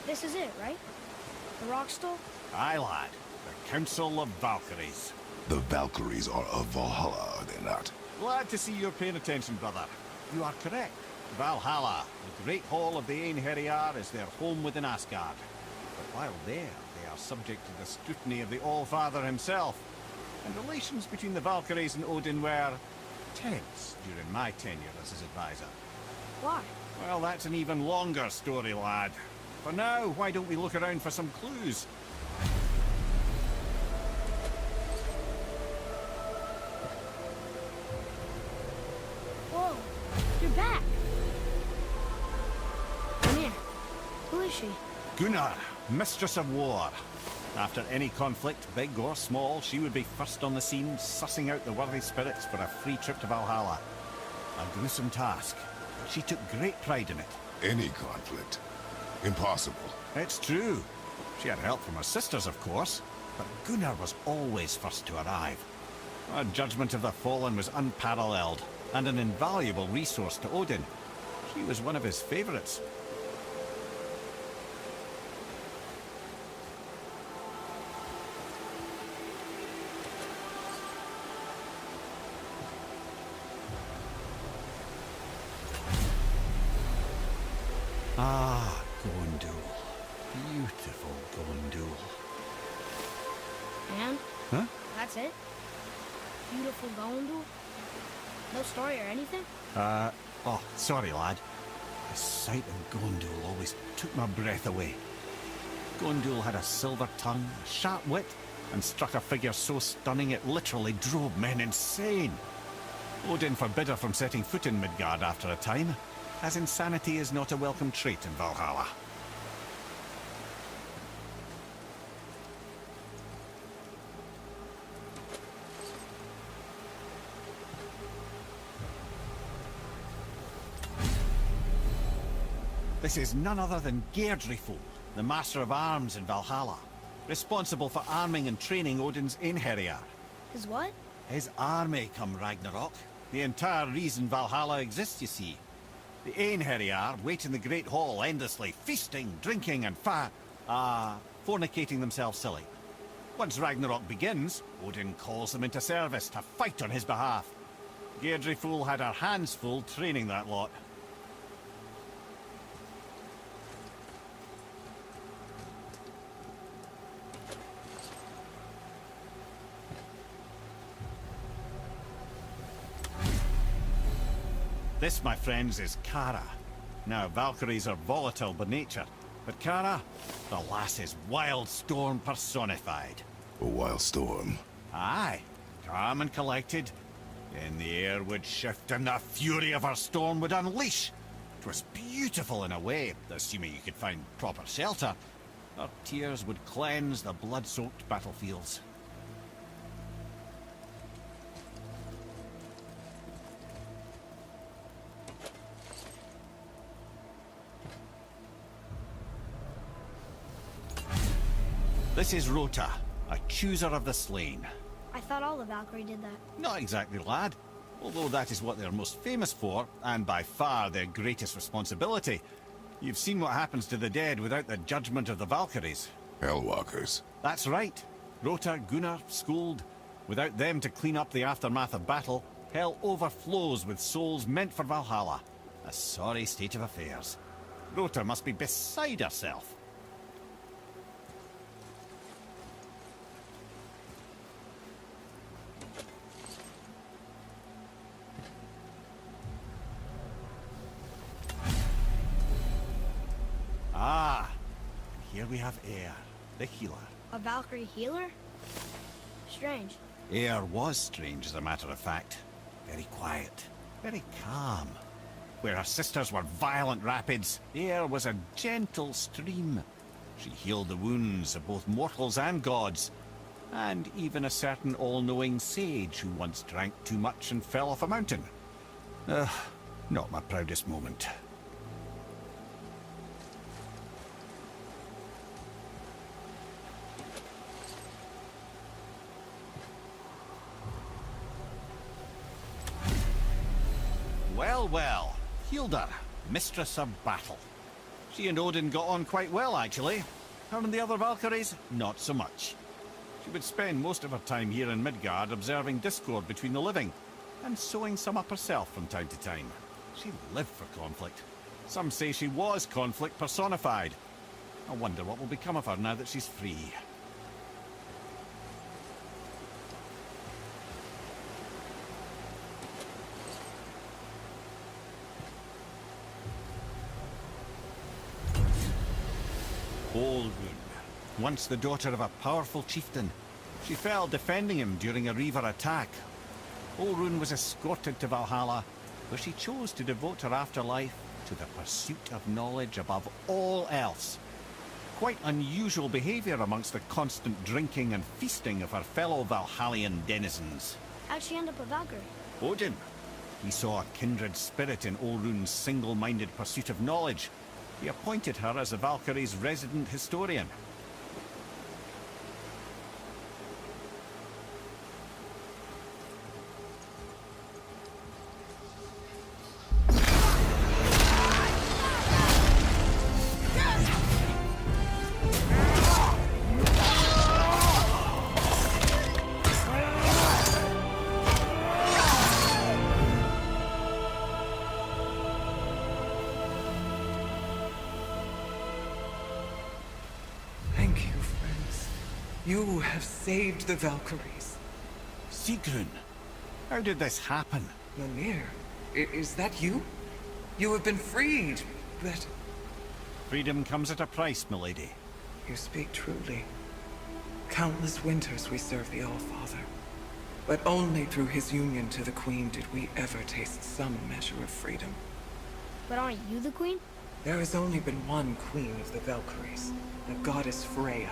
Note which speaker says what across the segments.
Speaker 1: This is it, right? The rock stall?
Speaker 2: Aye, lad. The Council of Valkyries.
Speaker 3: The Valkyries are of Valhalla, are they not?
Speaker 2: Glad to see you're paying attention, brother. You are correct. Valhalla, the great hall of the Einherjar, is their home within Asgard. But while there, they are subject to the scrutiny of the All-Father himself. And relations between the Valkyries and Odin were tense during my tenure as his advisor.
Speaker 1: Why?
Speaker 2: Well, that's an even longer story, lad. For now, why don't we look around for some clues?
Speaker 1: Whoa, you're back. Come here. Who is she?
Speaker 2: Guna, Mistress of War. After any conflict, big or small, she would be first on the scene, sussing out the worthy spirits for a free trip to Valhalla. A gruesome task, but she took great pride in it.
Speaker 3: Any conflict? Impossible.
Speaker 2: It's true. She had help from her sisters, of course, but Gunnar was always first to arrive. Her judgment of the fallen was unparalleled, and an invaluable resource to Odin. She was one of his favorites. Ah, Kundu. Beautiful Kundu.
Speaker 1: And?
Speaker 2: Huh?
Speaker 1: That's it? Beautiful Gondul? No story or anything?
Speaker 2: Oh, sorry, lad. The sight of Gondul always took my breath away. Gondul had a silver tongue, a sharp wit, and struck a figure so stunning it literally drove men insane. Odin forbid her from setting foot in Midgard after a time, as insanity is not a welcome trait in Valhalla. This is none other than Geirdriful, the Master of Arms in Valhalla, responsible for arming and training Odin's Einherjar.
Speaker 1: His what?
Speaker 2: His army come Ragnarok. The entire reason Valhalla exists, you see. The Einherjar wait in the Great Hall endlessly, feasting, drinking, and fornicating themselves silly. Once Ragnarok begins, Odin calls them into service to fight on his behalf. Geirdriful had her hands full training that lot. This, my friends, is Cara. Now, Valkyries are volatile by nature, but Cara, the lass is wild storm personified.
Speaker 3: A wild storm.
Speaker 2: Aye, calm and collected. Then the air would shift and the fury of her storm would unleash. It was beautiful in a way, assuming you could find proper shelter. Her tears would cleanse the blood-soaked battlefields. This is Rota, a chooser of the slain.
Speaker 1: I thought all the Valkyrie did that.
Speaker 2: Not exactly, lad. Although that is what they're most famous for, and by far their greatest responsibility. You've seen what happens to the dead without the judgment of the Valkyries.
Speaker 3: Hellwalkers.
Speaker 2: That's right. Rota, Gunnar, Skuld. Without them to clean up the aftermath of battle, hell overflows with souls meant for Valhalla. A sorry state of affairs. Rota must be beside herself. Ah, here we have Air, the healer.
Speaker 1: A Valkyrie healer? Strange.
Speaker 2: Air was strange, as a matter of fact. Very quiet, very calm. Where her sisters were violent rapids, Air was a gentle stream. She healed the wounds of both mortals and gods, and even a certain all-knowing sage who once drank too much and fell off a mountain. Not my proudest moment. Well, well. Hilda, Mistress of Battle. She and Odin got on quite well, actually. Her and the other Valkyries, not so much. She would spend most of her time here in Midgard observing discord between the living, and sewing some up herself from time to time. She lived for conflict. Some say she was conflict personified. I wonder what will become of her now that she's free. Olrun, once the daughter of a powerful chieftain. She fell defending him during a Reaver attack. Olrun was escorted to Valhalla, where she chose to devote her afterlife to the pursuit of knowledge above all else. Quite unusual behavior amongst the constant drinking and feasting of her fellow Valhallian denizens.
Speaker 1: How'd she end up a Valkyrie?
Speaker 2: Odin. He saw a kindred spirit in Olrun's single-minded pursuit of knowledge. He appointed her as the Valkyrie's resident historian.
Speaker 4: You have saved the Valkyries.
Speaker 2: Sigrun, how did this happen?
Speaker 4: Mimir, is that you? You have been freed, but...
Speaker 2: Freedom comes at a price, milady.
Speaker 4: You speak truly. Countless winters we served the All-Father. But only through his union to the Queen did we ever taste some measure of freedom.
Speaker 1: But aren't you the queen?
Speaker 4: There has only been one Queen of the Valkyries, the goddess Freya.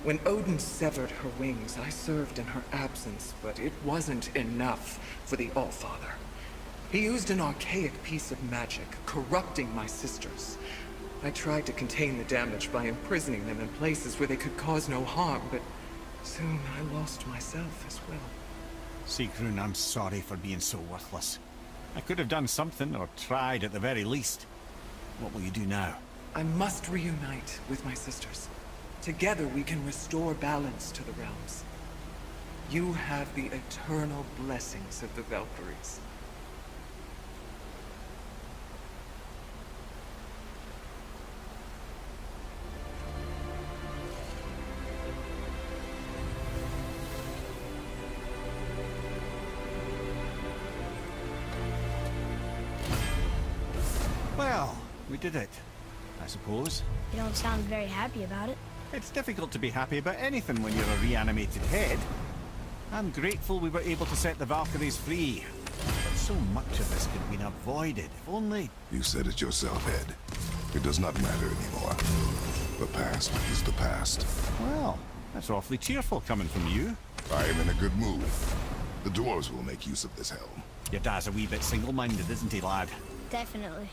Speaker 4: When Odin severed her wings, I served in her absence, but it wasn't enough for the All-Father. He used an archaic piece of magic, corrupting my sisters. I tried to contain the damage by imprisoning them in places where they could cause no harm, but soon I lost myself as well.
Speaker 2: Sigrun, I'm sorry for being so worthless. I could have done something, or tried at the very least. What will you do now?
Speaker 4: I must reunite with my sisters. Together we can restore balance to the realms. You have the eternal blessings of the Valkyries.
Speaker 2: Well, we did it, I suppose.
Speaker 1: You don't sound very happy about it.
Speaker 2: It's difficult to be happy about anything when you're a reanimated head. I'm grateful we were able to set the Valkyries free. But so much of this could have been avoided, if only...
Speaker 3: You said it yourself, Ed. It does not matter anymore. The past is the past.
Speaker 2: Well, that's awfully cheerful coming from you.
Speaker 3: I am in a good mood. The dwarves will make use of this helm.
Speaker 2: Your dad's a wee bit single-minded, isn't he, lad?
Speaker 1: Definitely.